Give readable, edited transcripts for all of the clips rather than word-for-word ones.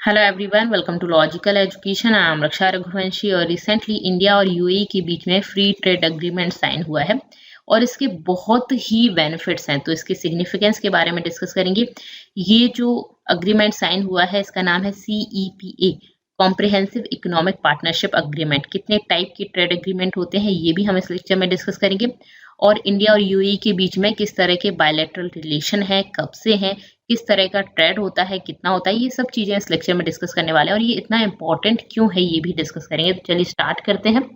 Hello everyone, welcome to logical education. I am Raksha Raghuvanshi और recently India और UAE के बीच में फ्री ट्रेड एग्रीमेंट साइन हुआ है और इसके बहुत ही बेनिफिट्स हैं। तो इसके सिग्निफिकेंस के बारे में डिस्कस करेंगे। ये जो अग्रीमेंट साइन हुआ है इसका नाम है CEPA, comprehensive economic partnership agreement. कितने टाइप के ट्रेड एग्रीमेंट होते हैं ये भी हम इस लेक्चर में डिस्कस करेंगे और इंडिया और यूएई के बीच में किस तरह के बायलैटरल रिलेशन है, कब से हैं, किस तरह का ट्रेड होता है, कितना होता है, ये सब चीजें इस लेक्चर में डिस्कस करने वाले हैं और ये इतना इंपॉर्टेंट क्यों है ये भी डिस्कस करेंगे। तो चलिए स्टार्ट करते हैं।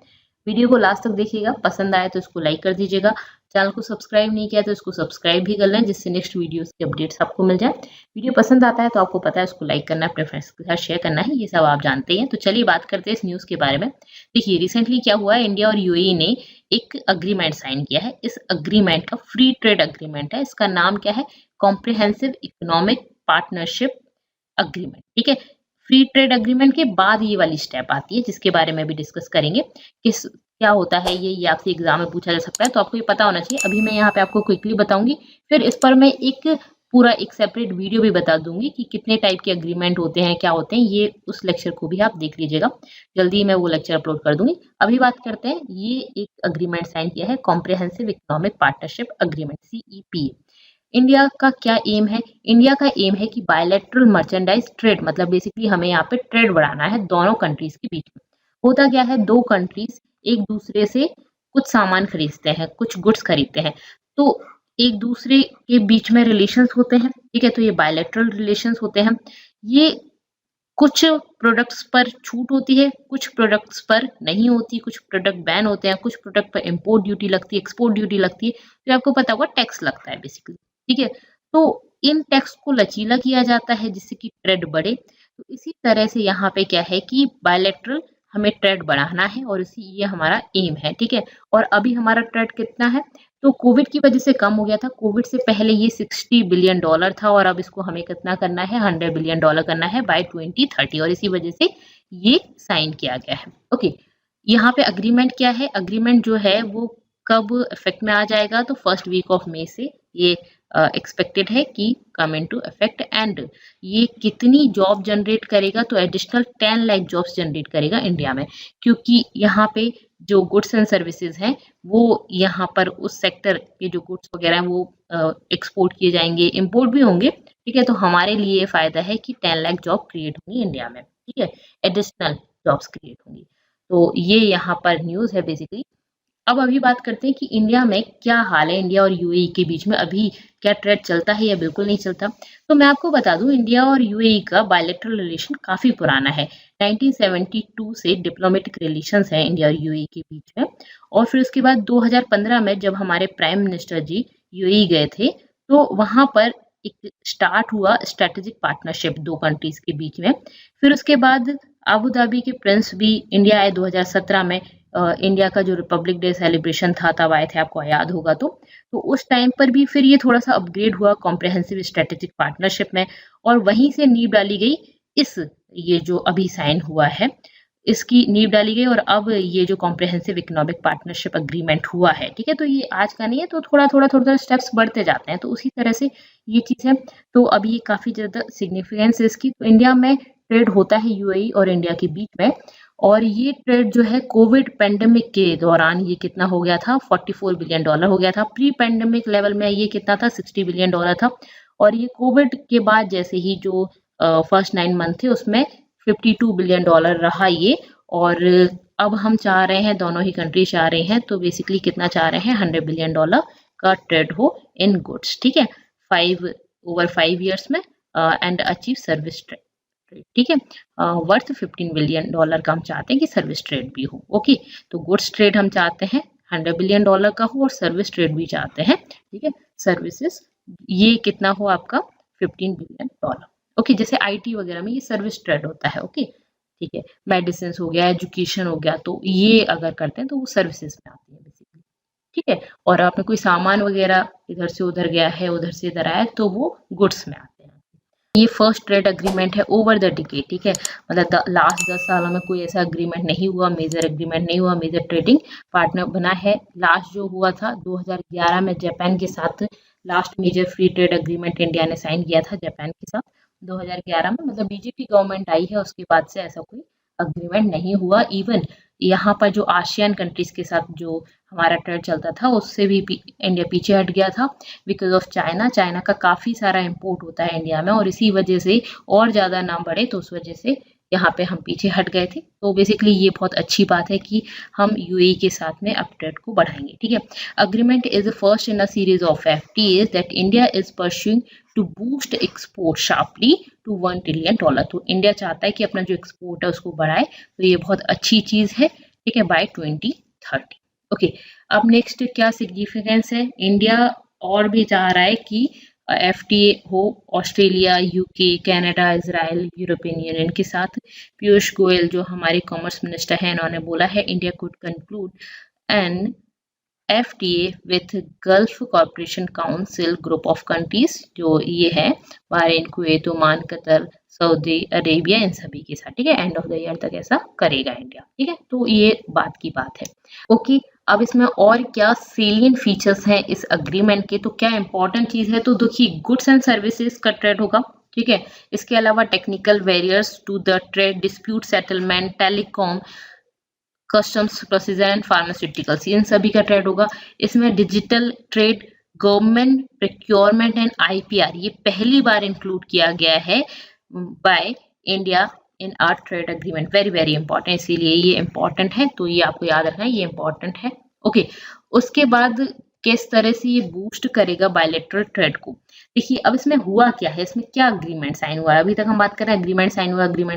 वीडियो को लास्ट तक देखिएगा, पसंद आए तो इसको लाइक कर दीजिएगा। चैनल को सब्सक्राइब नहीं किया तो इसको सब्सक्राइब भी कर लें जिससे नेक्स्ट वीडियोस की अपडेट्स आपको मिल जाए। वीडियो पसंद आता है तो आपको पता है उसको लाइक करना, अपने फ्रेंड्स के साथ शेयर करना है, ये सब आप जानते हैं। तो चलिए बात करते हैं इस न्यूज़ के बारे में। देखिए रिसेंटली क्या हुआ है, इंडिया और यूएई ने एक अग्रीमेंट साइन किया है। इस अग्रीमेंट का फ्री ट्रेड अग्रीमेंट है। इसका नाम क्या है? Comprehensive economic partnership agreement. ठीक है, फ्री ट्रेड अग्रीमेंट के बाद ये वाली स्टेप आती है जिसके बारे में भी डिस्कस करेंगे। किस क्या होता है ये आपसे एग्जाम में पूछा जा सकता है, तो आपको ये पता होना चाहिए। अभी मैं यहाँ पे आपको क्विकली बताऊंगी, फिर इस पर मैं एक सेपरेट वीडियो भी बता दूंगी कि कितने टाइप के अग्रीमेंट होते हैं, क्या होते हैं। ये उस लेक्चर को भी आप देख लीजिएगा, जल्दी मैं वो लेक्चर अपलोड कर दूंगी। अभी बात करते हैं, ये एक अग्रीमेंट साइन किया है, comprehensive economic partnership agreement CEPA। India का क्या एम है? इंडिया का एम है कि बायलैटरल मर्चेंडाइज ट्रेड, मतलब बेसिकली हमें यहाँ पे ट्रेड बढ़ाना है दोनों कंट्रीज के बीच में। होता क्या है, दो कंट्रीज एक दूसरे से कुछ सामान खरीदते हैं, कुछ गुड्स खरीदते हैं, तो एक दूसरे के बीच में रिलेशंस होते हैं। ठीक है, तो ये बायलैटरल रिलेशंस होते हैं। ये कुछ प्रोडक्ट्स पर छूट होती है, कुछ प्रोडक्ट्स पर नहीं होती, कुछ प्रोडक्ट बैन होते हैं, कुछ प्रोडक्ट पर इंपोर्ट ड्यूटी लगती है, एक्सपोर्ट ड्यूटी लगती है, तो आपको पता होगा टैक्स लगता है बेसिकली। ठीक है, तो इन टैक्स को लचीला किया जाता है जिससे कि ट्रेड बढ़े। तो इसी तरह से यहाँ पे क्या है कि बायलैटरल हमें ट्रेड बढ़ाना है और इसी ये हमारा एम है। ठीक है, और अभी हमारा ट्रेड कितना है, तो कोविड की वजह से कम हो गया था। कोविड से पहले ये $60 बिलियन था और अब इसको हमें कितना करना है, $100 बिलियन करना है बाय 2030, और इसी वजह से ये साइन किया गया है। ओके, यहाँ पे अग्रीमेंट क्या है? अग्रीमेंट जो है वो कब इफेक्ट में आ जाएगा, तो फर्स्ट वीक ऑफ मई से ये एक्सपेक्टेड है कि कम इनटू इफेक्ट। एंड ये कितनी जॉब जनरेट करेगा, तो एडिशनल 10 लाख जॉब्स जनरेट करेगा इंडिया में, क्योंकि यहाँ पे जो गुड्स एंड सर्विसेज हैं वो यहाँ पर उस सेक्टर के जो गुड्स वगैरह हैं वो एक्सपोर्ट किए जाएंगे, इंपोर्ट भी होंगे। ठीक है, तो हमारे लिए फायदा है कि 10 लाख जॉब क्रिएट होंगी इंडिया में। ठीक है, एडिशनल जॉब्स क्रिएट होंगी। तो ये यहाँ पर न्यूज़ है बेसिकली। अब अभी बात करते हैं कि इंडिया में क्या हाल है, इंडिया और यूएई के बीच में अभी क्या ट्रेड चलता है या बिल्कुल नहीं चलता। तो मैं आपको बता दूं, इंडिया और यूएई का बायलैटरल रिलेशन काफी पुराना है। 1972 से डिप्लोमेटिक रिलेशंस है इंडिया और यूएई के बीच में। और फिर उसके बाद 2015 में जब हमारे प्राइम मिनिस्टर जी यूएई गए थे, तो वहां पर एक स्टार्ट हुआ स्ट्रेटेजिक पार्टनरशिप दो कंट्रीज के बीच में। फिर उसके बाद अबू धाबी के प्रिंस भी इंडिया आए 2017 में। इंडिया का जो रिपब्लिक डे सेलिब्रेशन था तब आए थे, आपको याद होगा। तो उस टाइम पर भी फिर ये थोड़ा सा अपग्रेड हुआ कॉम्प्रिहेंसिव स्ट्रेटेजिक पार्टनरशिप में, और वहीं से नींव डाली गई ये जो अभी साइन हुआ है इसकी नींव डाली गई, और अब ये जो कॉम्प्रिहेंसिव इकोनॉमिक पार्टनरशिप अग्रीमेंट हुआ है। ठीक है, तो ये आज का नहीं है, तो थोड़ा थोड़ा स्टेप्स बढ़ते जाते हैं, तो उसी तरह से ये चीज़ है। तो अभी ये काफ़ी ज़्यादा सिग्निफिकेंस है इसकी। तो इंडिया में ट्रेड होता है यूएई और इंडिया के बीच में, और ये ट्रेड जो है कोविड पेंडेमिक के दौरान ये कितना हो गया था, $44 बिलियन हो गया था। प्री पेंडेमिक लेवल में ये कितना था, $60 बिलियन था। और ये कोविड के बाद जैसे ही जो फर्स्ट 9 मंथ थे उसमें $52 बिलियन रहा ये। और अब हम चाह रहे हैं, दोनों ही कंट्री चाह रहे हैं, तो बेसिकली कितना चाह रहे हैं, $100 बिलियन का ट्रेड हो इन गुड्स। ठीक है, 5 ईयर्स में एंड अचीव सर्विस ट्रेड। ठीक है, वर्थ $15 बिलियन का हम चाहते हैं कि सर्विस ट्रेड भी हो। ओके, तो गुड्स ट्रेड हम चाहते हैं $100 बिलियन का हो, और सर्विस ट्रेड भी चाहते हैं। ठीक है, सर्विसेज ये कितना हो आपका, $15 बिलियन। ओके, जैसे आईटी वगैरह में ये सर्विस ट्रेड होता है। ओके, ठीक है, मेडिसिन हो गया, एजुकेशन हो गया, तो ये अगर करते हैं तो वो सर्विसेज में आती है बेसिकली। ठीक है, और आपने कोई सामान वगैरह इधर से उधर गया है, उधर से इधर आया, तो वो गुड्स में आते हैं। ये फर्स्ट ट्रेड एग्रीमेंट है ओवर द डिकेड। ठीक है, मतलब लास्ट 10 सालों में कोई ऐसा एग्रीमेंट नहीं हुआ, मेजर एग्रीमेंट नहीं हुआ, मेजर ट्रेडिंग पार्टनर बना है। लास्ट जो हुआ था 2011 में जापान के साथ, last major free trade agreement India ने साइन किया था जापान के साथ, 2011 में, मतलब बीजेपी गवर्नमेंट आई है उसके बाद से ऐसा कोई अग्रीमेंट नहीं हुआ। इवन यहाँ पर जो आसियान कंट्रीज के साथ जो हमारा ट्रेड चलता था उससे भी इंडिया पीछे हट गया था बिकॉज ऑफ चाइना का काफ़ी सारा इम्पोर्ट होता है इंडिया में, और इसी वजह से और ज़्यादा ना बढ़े तो उस वजह से यहाँ पे हम पीछे हट गए थे। तो बेसिकली ये बहुत अच्छी बात है कि हम यूएई के साथ में अब ट्रेड को बढ़ाएंगे। ठीक है, agreement is first in a series of FTAs that India is pursuing to boost export sharply to $1 trillion. तो इंडिया चाहता है कि अपना जो एक्सपोर्ट है उसको बढ़ाए, तो ये बहुत अच्छी चीज है। ठीक है, बाय 2030। ओके, अब नेक्स्ट क्या सिग्निफिकेंस है, इंडिया और भी चाह रहा है कि एफटीए हो Australia, UK, Canada, Israel, European union के साथ। पीयूष गोयल जो हमारे कॉमर्स मिनिस्टर हैं, इन्होंने बोला है India could conclude an FTA with Gulf corporation council group of countries, जो ये है Bahrain, Kuwait, Oman, Qatar, Saudi Arabia, इन सभी के साथ। ठीक है, एंड ऑफ द ईयर तक ऐसा करेगा इंडिया। ठीक है, तो ये बात की बात है। ओके, अब इसमें और क्या सेलिएंट फीचर्स हैं इस अग्रीमेंट के, तो क्या इंपॉर्टेंट चीज है, तो देखिए गुड्स एंड सर्विसेज का ट्रेड होगा। ठीक है, इसके अलावा technical barriers to the trade, dispute settlement, telecom, customs procedure and pharmaceuticals, इन सभी का ट्रेड होगा। इसमें digital trade, government procurement and IPR ये पहली बार इंक्लूड किया गया है by India in our trade agreement. Very very important, इसीलिए ये इंपॉर्टेंट है, तो ये आपको याद रखना है, ये इंपॉर्टेंट है। ओके, उसके बाद किस तरह से ये बूस्ट करेगा बायलैटरल ट्रेड को। देखिए अब इसमें हुआ क्या है, इसमें क्या अग्रीमेंट साइन हुआ है, अभी तक हम बात कर रहे हैं अग्रीमेंट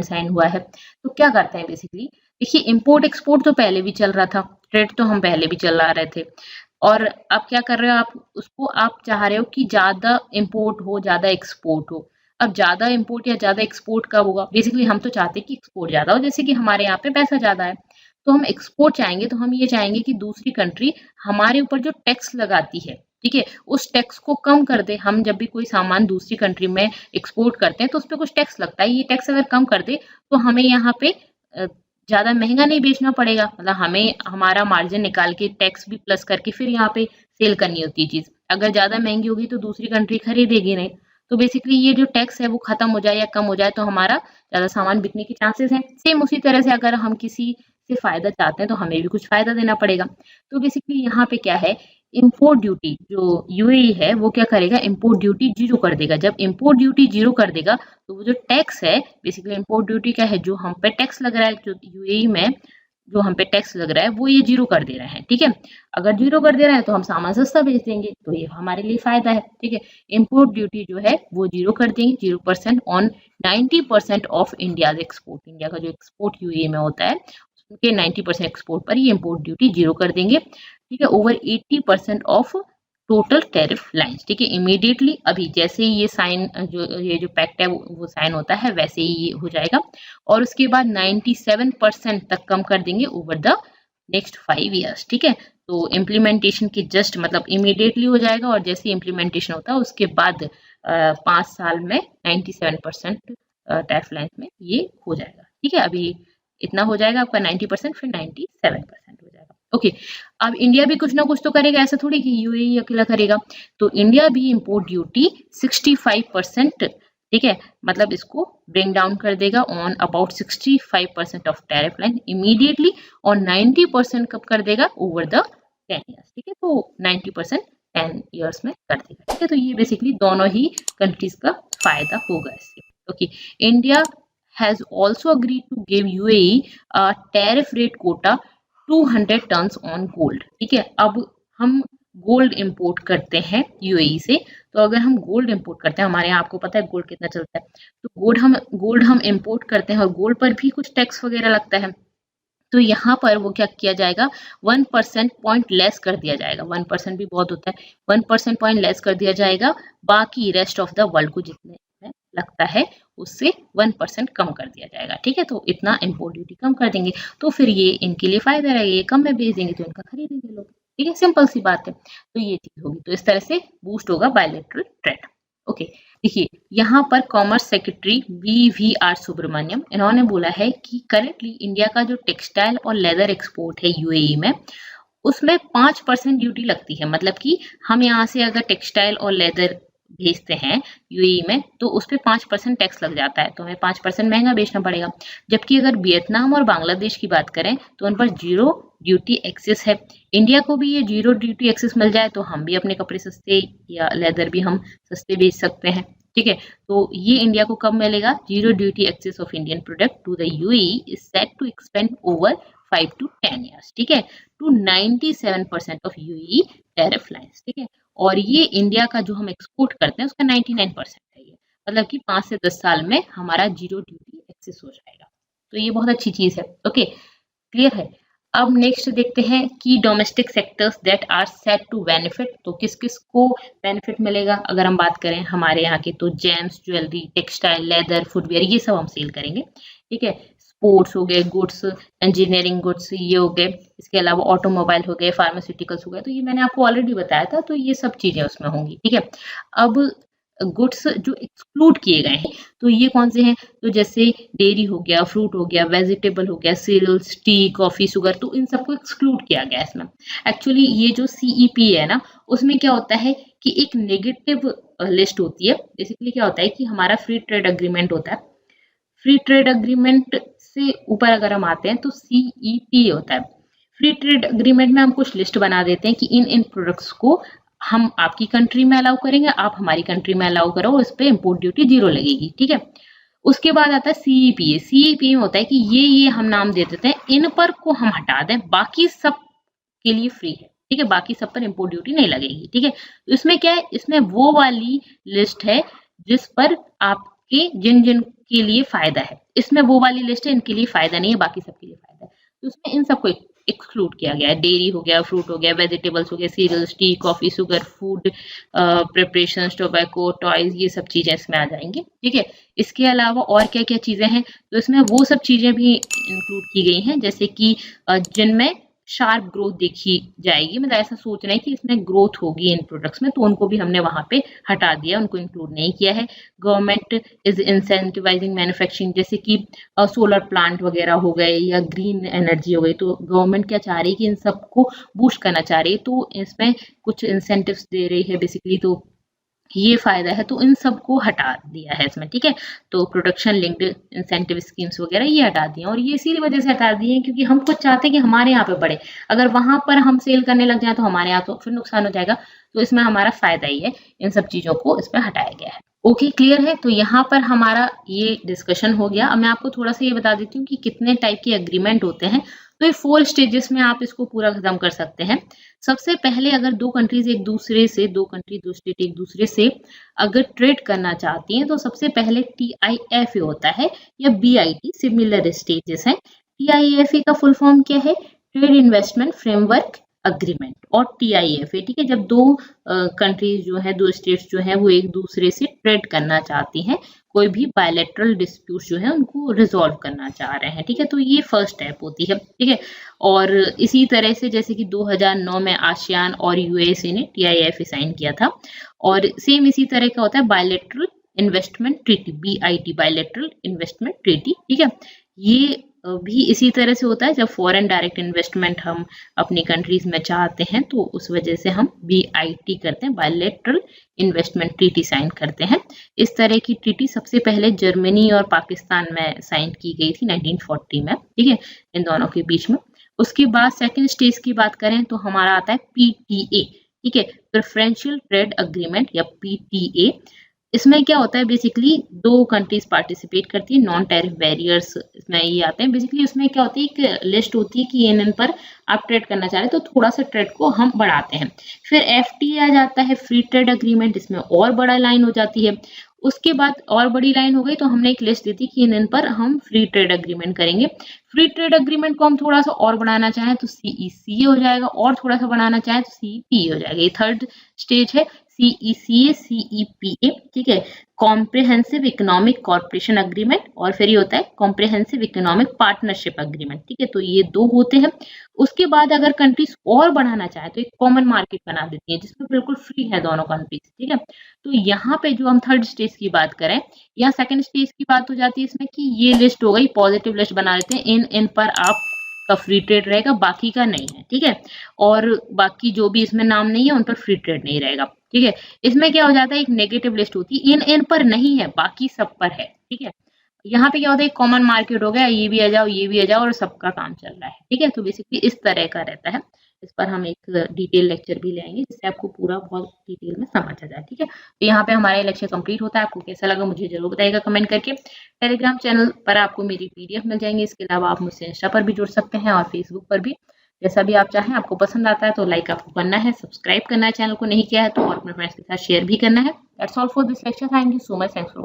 साइन हुआ है, तो क्या करते हैं बेसिकली। देखिए इंपोर्ट एक्सपोर्ट तो पहले भी चल रहा था, ट्रेड तो हम पहले भी चला रहे थे, और अब क्या कर रहे हो आप, उसको आप चाह रहे हो कि ज्यादा इंपोर्ट हो ज्यादा एक्सपोर्ट हो। अब ज्यादा इंपोर्ट या ज्यादा एक्सपोर्ट कब होगा, बेसिकली हम तो चाहते हैं कि एक्सपोर्ट ज्यादा हो, जैसे कि हमारे यहाँ पे पैसा ज्यादा है तो हम एक्सपोर्ट चाहेंगे, तो हम ये चाहेंगे कि दूसरी कंट्री हमारे ऊपर जो टैक्स लगाती है, ठीक है, उस टैक्स को कम कर दे। हम जब भी कोई सामान दूसरी कंट्री में एक्सपोर्ट करते हैं तो उस पर कुछ टैक्स लगता है, ये टैक्स अगर कम कर दे तो हमें यहाँ पे ज्यादा महंगा नहीं बेचना पड़ेगा, मतलब हमें हमारा मार्जिन निकाल के टैक्स भी प्लस करके फिर यहाँ पे सेल करनी होती है चीज। अगर ज्यादा महंगी होगी तो दूसरी कंट्री खरीदेगी नहीं, तो बेसिकली ये जो टैक्स है वो खत्म हो जाए या कम हो जाए तो हमारा ज्यादा सामान बिकने के चांसेस हैं। सेम उसी तरह से अगर हम किसी से फायदा चाहते हैं तो हमें भी कुछ फायदा देना पड़ेगा। तो बेसिकली यहाँ पे क्या है, इम्पोर्ट ड्यूटी जो यूएई है वो क्या करेगा, इम्पोर्ट ड्यूटी जीरो कर देगा। जब इम्पोर्ट ड्यूटी जीरो कर देगा तो वो जो टैक्स है, बेसिकली इम्पोर्ट ड्यूटी क्या है, जो हम पे टैक्स लग रहा है, जो यूएई में जो हम पे टैक्स लग रहा है वो ये जीरो कर दे रहे हैं। ठीक है, अगर जीरो कर दे रहे हैं तो हम सामान सस्ता बेच देंगे, तो ये हमारे लिए फायदा है। ठीक है, इम्पोर्ट ड्यूटी जो है वो जीरो कर देंगे, 0% on 90% of India export. India का जो एक्सपोर्ट यूएई में होता है उसके 90% एक्सपोर्ट पर ये इम्पोर्ट ड्यूटी जीरो कर देंगे। ठीक है, over 80% of total tariff lines. ठीक है, इमीडिएटली अभी जैसे ही ये साइन ये जो पैक्ट है वो साइन होता है वैसे ही ये हो जाएगा, और उसके बाद 97% तक कम कर देंगे ओवर द नेक्स्ट 5 ईयर्स। ठीक है, तो इम्प्लीमेंटेशन के जस्ट मतलब इमीडिएटली हो जाएगा, और जैसे ही इम्प्लीमेंटेशन होता है उसके बाद 5 साल में 97% टैरिफ लाइंस में ये हो जाएगा। ठीक है, अभी इतना हो जाएगा आपका 90%, फिर 97% हो जाएगा। ओके, अब इंडिया भी कुछ ना कुछ तो करेगा, ऐसा थोड़ी कि यूएई अकेला करेगा, तो इंडिया भी इंपोर्ट ड्यूटी 65%, ठीक है, मतलब इसको ब्रिंग डाउन कर देगा on about 65% of tariff line immediately, और 90% कब कर देगा, ओवर द 10 ईयर्स। ठीक है, तो 90% 10 ईयर्स में कर देगा। ठीक है, तो ये बेसिकली दोनों ही कंट्रीज का फायदा होगा इससे। Okay, India has also agreed to give UAE a tariff rate quota 200 tons on gold। ठीक है, अब हम गोल्ड इंपोर्ट करते हैं यूएई से, तो अगर हम गोल्ड इंपोर्ट करते हैं, हमारे यहाँ आपको पता है गोल्ड कितना चलता है, तो गोल्ड हम इंपोर्ट करते हैं और गोल्ड पर भी कुछ टैक्स वगैरह लगता है, तो यहाँ पर वो क्या किया जाएगा, 1% पॉइंट लेस कर दिया जाएगा। 1% भी बहुत होता है, 1% पॉइंट लेस कर दिया जाएगा, बाकी रेस्ट ऑफ द वर्ल्ड को जितने लगता है उससे 1% कम कर दिया जाएगा। ठीक है, तो इतना इम्पोर्ट ड्यूटी कम कर देंगे, तो फिर ये इनके लिए फायदा रहेगा, ये कम में बेच देंगे तो इनका खरीदेंगे लोग। ठीक है, सिंपल सी बात है, तो ये चीज होगी, तो इस तरह से बूस्ट होगा बायलैटरल ट्रेड। ओके, देखिए यहाँ पर कॉमर्स सेक्रेटरी VVR सुब्रमण्यम, इन्होंने बोला है कि करेंटली इंडिया का जो टेक्सटाइल और लेदर एक्सपोर्ट है यूएई में, उसमें 5% ड्यूटी लगती है। मतलब कि हम यहाँ से अगर टेक्सटाइल और लेदर भेजते हैं यूएई में तो उस पर 5% टैक्स लग जाता है, तो हमें 5% महंगा बेचना पड़ेगा। जबकि अगर वियतनाम और बांग्लादेश की बात करें तो उन पर जीरो ड्यूटी एक्सेस है। इंडिया को भी ये जीरो ड्यूटी एक्सेस मिल जाए तो हम भी अपने कपड़े सस्ते या लेदर भी हम सस्ते बेच सकते हैं। ठीक है, तो ये इंडिया को कब मिलेगा? Zero duty access of Indian product to the UAE is set to expand over 5 to 10 years, ठीक है, to 97% of UAE tariff lines. ठीक है, और ये इंडिया का जो हम एक्सपोर्ट करते हैं उसका 99% है ये, मतलब कि 5 से 10 साल में हमारा जीरो ड्यूटी एक्सेस हो जाएगा। तो ये बहुत अच्छी चीज है। ओके, क्लियर है। अब नेक्स्ट देखते हैं कि domestic sectors that are set to benefit, तो किस किस को बेनिफिट मिलेगा। अगर हम बात करें हमारे यहाँ की तो James, jewellery, textile, leather, footwear, ये सब हम सेल करेंगे। ठीक है, स्पोर्ट्स हो गए, गुड्स, इंजीनियरिंग गुड्स ये हो गए, इसके अलावा ऑटोमोबाइल हो गए, फार्मास्यूटिकल्स हो गए, तो ये मैंने आपको ऑलरेडी बताया था, तो ये सब चीजें उसमें होंगी। ठीक है, अब गुड्स जो एक्सक्लूड किए गए हैं तो ये कौन से हैं? तो जैसे डेयरी हो गया, फ्रूट हो गया, वेजिटेबल हो गया, सीरियल्स, टी, कॉफी, शुगर, तो इन सबको एक्सक्लूड किया गया इसमें। एक्चुअली ये जो सीईपी है ना, उसमें क्या होता है कि एक नेगेटिव लिस्ट होती है। बेसिकली क्या होता है कि हमारा फ्री ट्रेड अग्रीमेंट होता है, फ्री ट्रेड अग्रीमेंट से ऊपर अगर हम आते हैं तो सीईपी होता है। फ्री ट्रेड अग्रीमेंट में हम कुछ लिस्ट बना देते हैं कि इन इन प्रोडक्ट्स को हम आपकी कंट्री में अलाउ करेंगे, आप हमारी कंट्री में अलाउ करो, इस पे इम्पोर्ट ड्यूटी जीरो लगेगी। ठीक है, उसके बाद आता है सीईपी। सीईपी में होता है कि ये हम नाम दे देते हैं, इन पर को हम हटा दें, बाकी सब के लिए फ्री है। ठीक है, बाकी सब पर इम्पोर्ट ड्यूटी नहीं लगेगी। ठीक है, तो इसमें क्या है, इसमें वो वाली लिस्ट है जिस पर आपके जिन जिन के लिए फायदा है, इसमें वो वाली लिस्ट है, इनके लिए फायदा नहीं है, बाकी सबके लिए फायदा है। तो उसमें इन सबको एक्सक्लूड किया गया है। डेयरी हो गया, फ्रूट हो गया, वेजिटेबल्स हो गया, cereals, tea, coffee, sugar, food preparation, tobacco, toys, ये सब चीजें इसमें आ जाएंगी। ठीक है, इसके अलावा और क्या क्या चीजें हैं, तो इसमें वो सब चीजें भी इंक्लूड की गई हैं जैसे कि जिनमें शार्प ग्रोथ देखी जाएगी, मतलब ऐसा सोच रहे हैं कि इसमें ग्रोथ होगी इन प्रोडक्ट्स में, तो उनको भी हमने वहां पे हटा दिया, उनको इंक्लूड नहीं किया है। गवर्नमेंट इज इंसेंटिवाइजिंग मैन्युफैक्चरिंग, जैसे कि सोलर प्लांट वगैरह हो गए या ग्रीन एनर्जी हो गई, तो गवर्नमेंट क्या चाह रही है कि इन सबको बूस्ट करना चाह रही है, तो इसमें कुछ इंसेंटिव्स दे रही है बेसिकली, तो ये फायदा है, तो इन सबको हटा दिया है इसमें। ठीक है, तो प्रोडक्शन लिंक्ड इंसेंटिव स्कीम्स वगैरह ये हटा दिए, और ये इसी वजह से हटा दिए हैं क्योंकि हम कुछ चाहते हैं कि हमारे यहाँ पे बढ़े। अगर वहां पर हम सेल करने लग जाए तो हमारे यहाँ तो फिर नुकसान हो जाएगा, तो इसमें हमारा फायदा ही है, इन सब चीजों को इसमें हटाया गया है। ओके, क्लियर है। तो यहाँ पर हमारा ये डिस्कशन हो गया। अब मैं आपको थोड़ा सा ये बता देती हूँ कि कितने टाइप के एग्रीमेंट होते हैं। तो ये 4 स्टेजेस में आप इसको पूरा खत्म कर सकते हैं। सबसे पहले अगर दो कंट्री दो स्टेट एक दूसरे से अगर ट्रेड करना चाहती हैं तो सबसे पहले TIFA होता है या BIT, सिमिलर स्टेजेस हैं। TIFA का फुल फॉर्म क्या है? ट्रेड इन्वेस्टमेंट फ्रेमवर्क अग्रीमेंट, और TIFA, ठीक है, जब दो कंट्रीज जो है, दो स्टेट्स जो है वो एक दूसरे से ट्रेड करना चाहती हैं, कोई भी बायलैटरल डिस्प्यूट जो है उनको रिजॉल्व करना चाह रहे हैं। ठीक है, तो ये फर्स्ट स्टेप होती है। ठीक है, और इसी तरह से जैसे कि 2009 में आसियान और USA ने TIFA साइन किया था, और सेम इसी तरह का होता है bilateral investment treaty, BIT, bilateral investment treaty. ठीक है, ये भी इसी तरह से होता है जब फॉरेन डायरेक्ट इन्वेस्टमेंट हम अपनी कंट्रीज में चाहते हैं, तो उस वजह से हम BIT करते हैं, बायलैटरल इन्वेस्टमेंट ट्रीटी साइन करते हैं। इस तरह की ट्रीटी सबसे पहले जर्मनी और पाकिस्तान में साइन की गई थी 1940 में। ठीक है, इन दोनों के बीच में। उसके बाद सेकेंड स्टेज की बात करें तो हमारा आता है PTA। ठीक है, प्रेफरेंशियल ट्रेड अग्रीमेंट या PTA। इसमें क्या होता है, बेसिकली दो कंट्रीज पार्टिसिपेट करती है, नॉन टैरिफ बैरियर्स इसमें ये आते हैं। बेसिकली उसमें क्या होती है, एक लिस्ट होती है कि इन पर आप ट्रेड करना चाह रहे हैं, तो थोड़ा सा ट्रेड को हम बढ़ाते हैं। फिर FTA आ जाता है, फ्री ट्रेड अग्रीमेंट, इसमें और बड़ा लाइन हो जाती है। उसके बाद और बड़ी लाइन हो गई तो हमने एक लिस्ट दी थी कि इन पर हम फ्री ट्रेड अग्रीमेंट करेंगे। फ्री ट्रेड अग्रीमेंट को हम थोड़ा सा और बढ़ाना चाहें तो CECA हो जाएगा, और थोड़ा सा बढ़ाना चाहें तो CEPA हो जाएगा। ये थर्ड स्टेज है, CECA, CEPA। ठीक है, कॉम्प्रिहेंसिव इकोनॉमिक कॉर्पोरेशन अग्रीमेंट, और फिर ये होता है कॉम्प्रिहेंसिव इकोनॉमिक पार्टनरशिप अग्रीमेंट। ठीक है, तो ये दो होते हैं। उसके बाद अगर कंट्रीज और बढ़ाना चाहे तो एक कॉमन मार्केट बना देती है जिसमें बिल्कुल फ्री है दोनों कंट्रीज। ठीक है, तो यहाँ पे जो हम थर्ड स्टेज की बात करें, या सेकंड स्टेज की बात हो जाती है इसमें कि ये लिस्ट हो गई, पॉजिटिव लिस्ट बना लेते हैं, इन पर आप का फ्री ट्रेड रहेगा, बाकी का नहीं है। ठीक है, और बाकी जो भी इसमें नाम नहीं है उन पर फ्री ट्रेड नहीं रहेगा। ठीक है। इसमें क्या हो जाता है, एक नेगेटिव लिस्ट होती है, इन पर नहीं है, बाकी सब पर है। ठीक है, यहाँ पे क्या होता है, कॉमन मार्केट हो गया, ये भी आ जाओ, ये भी आ जाओ, और सबका काम चल रहा है। ठीक है, तो बेसिकली इस तरह का रहता है। इस पर हम एक डिटेल लेक्चर भी लेंगे, जिससे आपको पूरा बहुत डिटेल में समझ आ जाए। ठीक है, तो यहाँ पे हमारा लेक्चर कंप्लीट होता है। आपको कैसा लगा मुझे जरूर बताइएगा कमेंट करके। टेलीग्राम चैनल पर आपको मेरी PDF मिल जाएंगे। इसके अलावा आप मुझसे इंस्टा पर भी जुड़ सकते हैं और फेसबुक पर भी, जैसा भी आप चाहें। आपको पसंद आता है तो लाइक आपको करना है, सब्सक्राइब करना है, चैनल को नहीं किया है तो, और अपने फ्रेंड्स के साथ शेयर भी करना है। That's all for this lecture. Thank you so much. Thanks for